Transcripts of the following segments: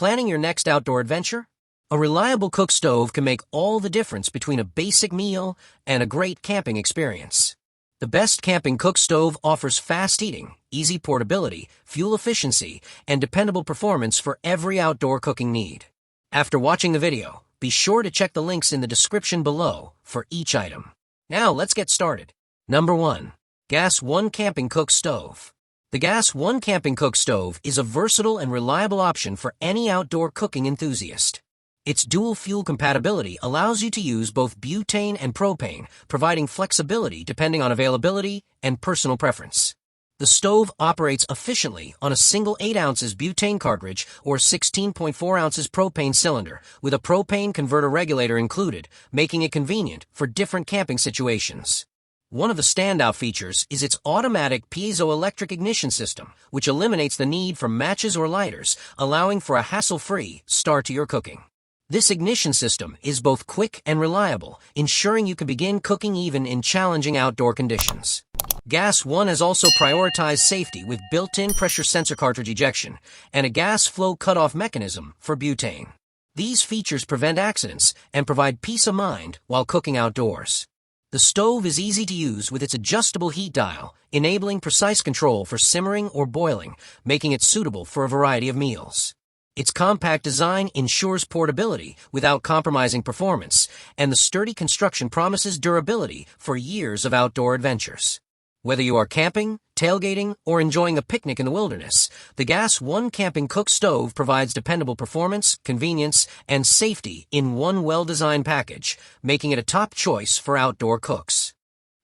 Planning your next outdoor adventure? A reliable cook stove can make all the difference between a basic meal and a great camping experience. The best camping cook stove offers fast heating, easy portability, fuel efficiency, and dependable performance for every outdoor cooking need. After watching the video, be sure to check the links in the description below for each item. Now let's get started. Number 1. Gas 1 Camping Cook Stove. The Gas 1 Camping Cook Stove is a versatile and reliable option for any outdoor cooking enthusiast. Its dual fuel compatibility allows you to use both butane and propane, providing flexibility depending on availability and personal preference. The stove operates efficiently on a single 8 ounces butane cartridge or 16.4 ounces propane cylinder, with a propane converter regulator included, making it convenient for different camping situations. One of the standout features is its automatic piezoelectric ignition system, which eliminates the need for matches or lighters, allowing for a hassle-free start to your cooking. This ignition system is both quick and reliable, ensuring you can begin cooking even in challenging outdoor conditions. Gas 1 has also prioritized safety with built-in pressure sensor cartridge ejection and a gas flow cutoff mechanism for butane. These features prevent accidents and provide peace of mind while cooking outdoors. The stove is easy to use with its adjustable heat dial, enabling precise control for simmering or boiling, making it suitable for a variety of meals. Its compact design ensures portability without compromising performance, and the sturdy construction promises durability for years of outdoor adventures. Whether you are camping, tailgating, or enjoying a picnic in the wilderness, the Gas 1 Camping Cook Stove provides dependable performance, convenience, and safety in one well-designed package, making it a top choice for outdoor cooks.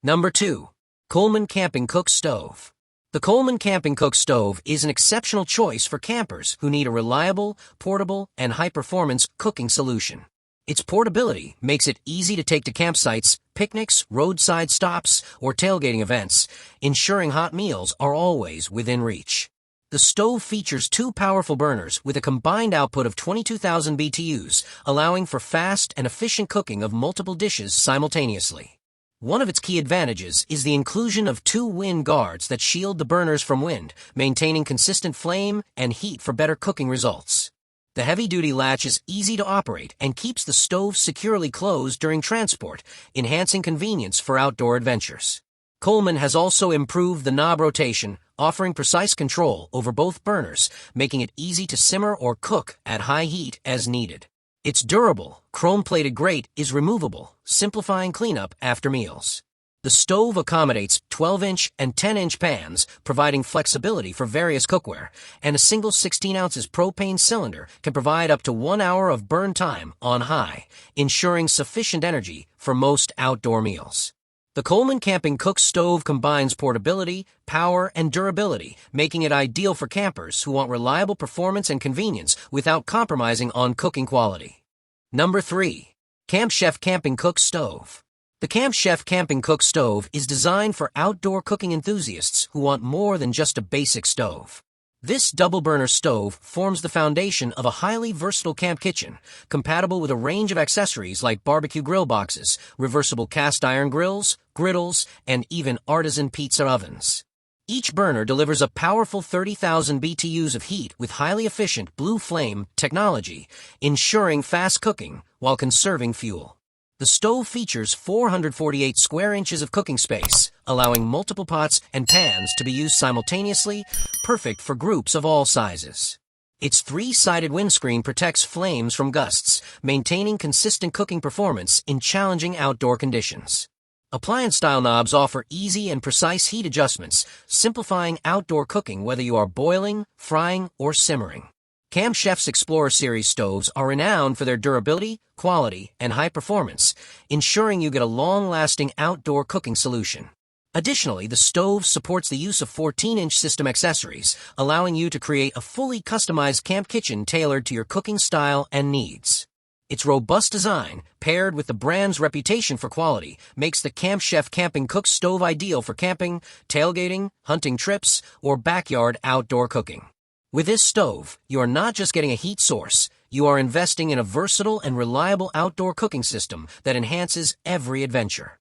Number 2. Coleman Camping Cook Stove. The Coleman Camping Cook Stove is an exceptional choice for campers who need a reliable, portable, and high-performance cooking solution. Its portability makes it easy to take to campsites, picnics, roadside stops, or tailgating events, ensuring hot meals are always within reach. The stove features 2 powerful burners with a combined output of 22,000 BTUs, allowing for fast and efficient cooking of multiple dishes simultaneously. One of its key advantages is the inclusion of 2 wind guards that shield the burners from wind, maintaining consistent flame and heat for better cooking results. The heavy-duty latch is easy to operate and keeps the stove securely closed during transport, enhancing convenience for outdoor adventures. Coleman has also improved the knob rotation, offering precise control over both burners, making it easy to simmer or cook at high heat as needed. Its durable, chrome-plated grate is removable, simplifying cleanup after meals. The stove accommodates 12-inch and 10-inch pans, providing flexibility for various cookware, and a single 16 ounces propane cylinder can provide up to 1 hour of burn time on high, ensuring sufficient energy for most outdoor meals. The Coleman Camping Cook Stove combines portability, power, and durability, making it ideal for campers who want reliable performance and convenience without compromising on cooking quality. Number 3. Camp Chef Camping Cook Stove. The Camp Chef Camping Cook Stove is designed for outdoor cooking enthusiasts who want more than just a basic stove. This double-burner stove forms the foundation of a highly versatile camp kitchen, compatible with a range of accessories like barbecue grill boxes, reversible cast-iron grills, griddles, and even artisan pizza ovens. Each burner delivers a powerful 30,000 BTUs of heat with highly efficient blue flame technology, ensuring fast cooking while conserving fuel. The stove features 448 square inches of cooking space, allowing multiple pots and pans to be used simultaneously, perfect for groups of all sizes. Its 3-sided windscreen protects flames from gusts, maintaining consistent cooking performance in challenging outdoor conditions. Appliance-style knobs offer easy and precise heat adjustments, simplifying outdoor cooking whether you are boiling, frying, or simmering. Camp Chef's Explorer Series stoves are renowned for their durability, quality, and high performance, ensuring you get a long-lasting outdoor cooking solution. Additionally, the stove supports the use of 14-inch system accessories, allowing you to create a fully customized camp kitchen tailored to your cooking style and needs. Its robust design, paired with the brand's reputation for quality, makes the Camp Chef Camping Cook Stove ideal for camping, tailgating, hunting trips, or backyard outdoor cooking. With this stove, you are not just getting a heat source, you are investing in a versatile and reliable outdoor cooking system that enhances every adventure.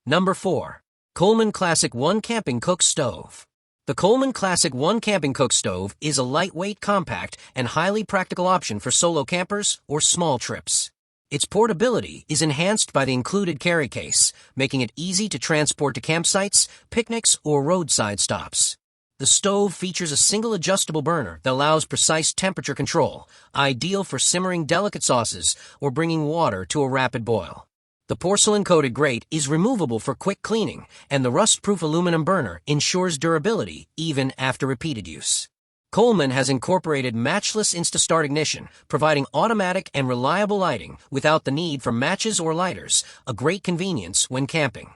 Number 4. Coleman Classic 1 Camping Cook Stove. The Coleman Classic 1 Camping Cook Stove is a lightweight, compact, and highly practical option for solo campers or small trips. Its portability is enhanced by the included carry case, making it easy to transport to campsites, picnics, or roadside stops. The stove features a single adjustable burner that allows precise temperature control, ideal for simmering delicate sauces or bringing water to a rapid boil. The porcelain-coated grate is removable for quick cleaning, and the rust-proof aluminum burner ensures durability even after repeated use. Coleman has incorporated matchless InstaStart ignition, providing automatic and reliable lighting without the need for matches or lighters, a great convenience when camping.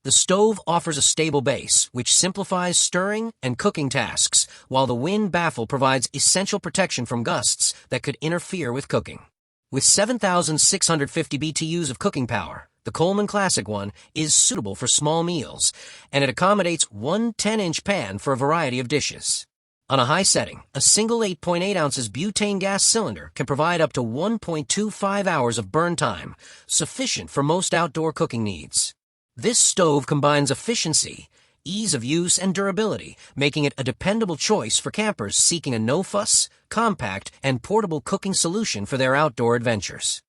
The stove offers a stable base, which simplifies stirring and cooking tasks, while the wind baffle provides essential protection from gusts that could interfere with cooking. With 7,650 BTUs of cooking power, the Coleman Classic 1 is suitable for small meals, and it accommodates one 10-inch pan for a variety of dishes. On a high setting, a single 8.8 ounces butane gas cylinder can provide up to 1.25 hours of burn time, sufficient for most outdoor cooking needs. This stove combines efficiency, ease of use, and durability, making it a dependable choice for campers seeking a no-fuss, compact, and portable cooking solution for their outdoor adventures.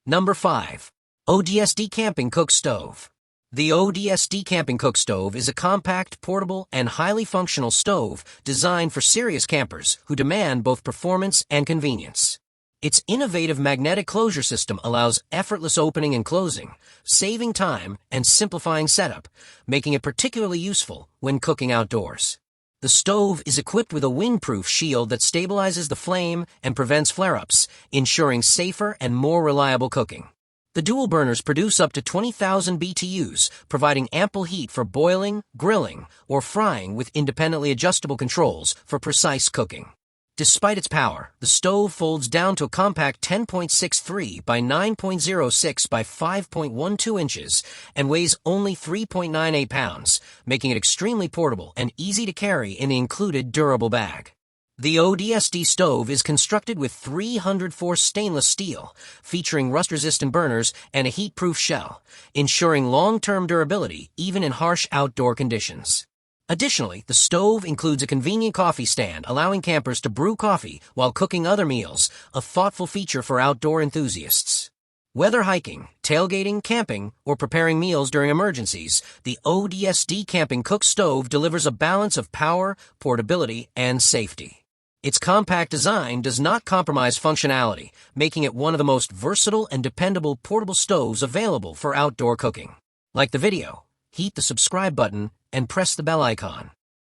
Number 5. ODSD Camping Cook Stove. The ODSD Camping Cook Stove is a compact, portable, and highly functional stove designed for serious campers who demand both performance and convenience. Its innovative magnetic closure system allows effortless opening and closing, saving time and simplifying setup, making it particularly useful when cooking outdoors. The stove is equipped with a windproof shield that stabilizes the flame and prevents flare-ups, ensuring safer and more reliable cooking. The dual burners produce up to 20,000 BTUs, providing ample heat for boiling, grilling, or frying with independently adjustable controls for precise cooking. Despite its power, the stove folds down to a compact 10.63 by 9.06 by 5.12 inches and weighs only 3.98 pounds, making it extremely portable and easy to carry in the included durable bag. The ODSD stove is constructed with 304 stainless steel, featuring rust-resistant burners and a heat-proof shell, ensuring long-term durability even in harsh outdoor conditions. Additionally, the stove includes a convenient coffee stand, allowing campers to brew coffee while cooking other meals, a thoughtful feature for outdoor enthusiasts. Whether hiking, tailgating, camping, or preparing meals during emergencies, the ODSD Camping Cook Stove delivers a balance of power, portability, and safety. Its compact design does not compromise functionality, making it one of the most versatile and dependable portable stoves available for outdoor cooking. Like the video, hit the subscribe button and press the bell icon.